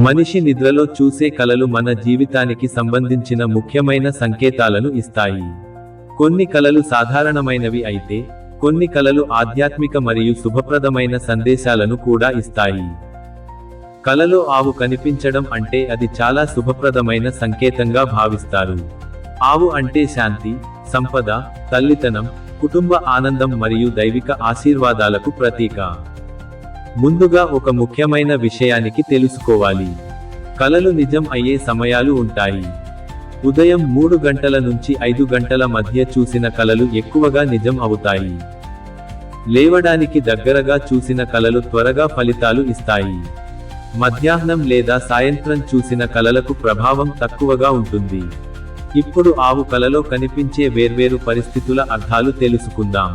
మనిషి నిద్రలో చూసే కలలు మన జీవితానికి సంబంధించిన ముఖ్యమైన సంకేతాలను ఇస్తాయి. కొన్ని కలలు సాధారణమైనవి అయితే, కొన్ని కలలు ఆధ్యాత్మిక మరియు శుభప్రదమైన సందేశాలను కూడా ఇస్తాయి. కలలో ఆవు కనిపించడం అంటే అది చాలా శుభప్రదమైన సంకేతంగా భావిస్తారు. ఆవు అంటే శాంతి, సంపద, తల్లితనం, కుటుంబ ఆనందం మరియు దైవిక ఆశీర్వాదాలకు ప్రతీక. ముందుగా ఒక ముఖ్యమైన విషయానికి తెలుసుకోవాలి. కలలు నిజం అయ్యే సమయాలు ఉంటాయి. ఉదయం 3 గంటల నుంచి 5 గంటల మధ్య చూసిన కలలు ఎక్కువగా నిజం అవుతాయి. లేవడానికి దగ్గరగా చూసిన కలలు త్వరగా ఫలితాలు ఇస్తాయి. మధ్యాహ్నం లేదా సాయంత్రం చూసిన కలలకు ప్రభావం తక్కువగా ఉంటుంది. ఇప్పుడు ఆవు కలలో కనిపించే వేర్వేరు పరిస్థితుల అర్థాలు తెలుసుకుందాం.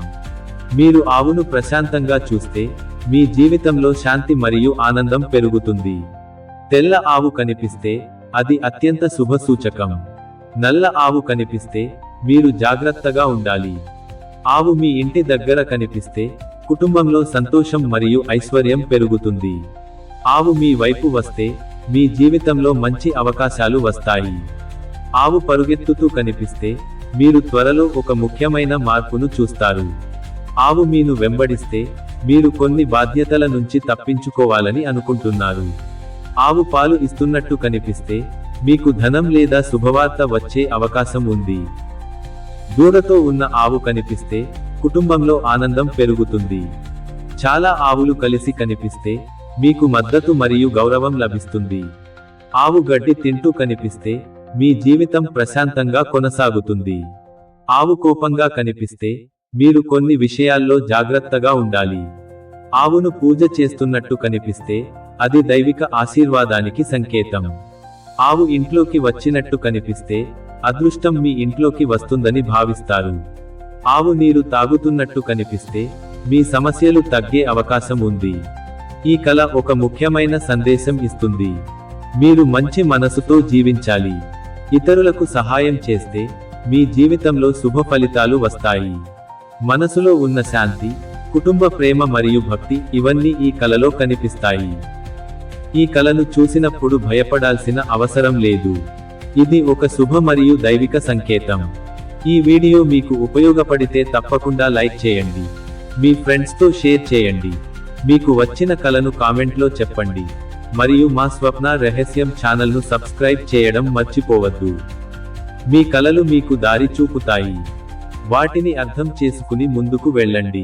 మీరు ఆవును ప్రశాంతంగా చూస్తే, మీ జీవితంలో శాంతి మరియు ఆనందం పెరుగుతుంది. తెల్ల ఆవు కనిపిస్తే, అది అత్యంత శుభ సూచకం. నల్ల ఆవు కనిపిస్తే, మీరు జాగ్రత్తగా ఉండాలి. ఆవు మీ ఇంటి దగ్గర కనిపిస్తే, కుటుంబంలో సంతోషం మరియు ఐశ్వర్యం పెరుగుతుంది. ఆవు మీ వైపు వస్తే, మీ జీవితంలో మంచి అవకాశాలు వస్తాయి. ఆవు పరుగెత్తుతూ కనిపిస్తే, మీరు త్వరలో ఒక ముఖ్యమైన మార్పును చూస్తారు. ఆవు మీను వెంబడిస్తే, మీరు కొన్ని బాధ్యతల నుంచి తప్పించుకోవాలని అనుకుంటున్నారు. ఆవు పాలు ఇస్తున్నట్టు కనిపిస్తే, మీకు ధనం లేదా శుభవార్త వచ్చే అవకాశం ఉంది. దూడతో ఉన్న ఆవు కనిపిస్తే, కుటుంబంలో ఆనందం పెరుగుతుంది. చాలా ఆవులు కలిసి కనిపిస్తే, మీకు మద్దతు మరియు గౌరవం లభిస్తుంది. ఆవు గడ్డి తింటూ కనిపిస్తే, మీ జీవితం ప్రశాంతంగా కొనసాగుతుంది. ఆవు కోపంగా కనిపిస్తే, మీరు కొన్ని విషయాల్లో జాగ్రత్తగా ఉండాలి. ఆవును పూజ చేస్తున్నట్టు కనిపిస్తే, అది దైవిక ఆశీర్వాదానికి సంకేతం. ఆవు ఇంట్లోకి వచ్చినట్టు కనిపిస్తే, అదృష్టం మీ ఇంట్లోకి వస్తుందని భావిస్తారు. ఆవు నీరు తాగుతున్నట్టు కనిపిస్తే, మీ సమస్యలు తగ్గే అవకాశం ఉంది. ఈ కల ఒక ముఖ్యమైన సందేశం ఇస్తుంది. మీరు మంచి మనసుతో జీవించాలి. ఇతరులకు సహాయం చేస్తే, మీ జీవితంలో శుభ ఫలితాలు వస్తాయి. మనసులో ఉన్న శాంతి, కుటుంబ ప్రేమ మరియు భక్తి ఇవన్నీ ఈ కలలో కనిపిస్తాయి. ఈ కలను చూసినప్పుడు భయపడాల్సిన అవసరం లేదు. ఇది ఒక శుభ మరియు దైవిక సంకేతం. ఈ వీడియో మీకు ఉపయోగపడితే తప్పకుండా లైక్ చేయండి. మీ ఫ్రెండ్స్తో షేర్ చేయండి. మీకు వచ్చిన కలను కామెంట్లో చెప్పండి. మరియు మా స్వప్న రహస్యం ఛానల్ను సబ్స్క్రైబ్ చేయడం మర్చిపోవద్దు. మీ కలలు మీకు దారి చూపుతాయి. వాటిని అర్థం చేసుకుని ముందుకు వెళ్ళండి.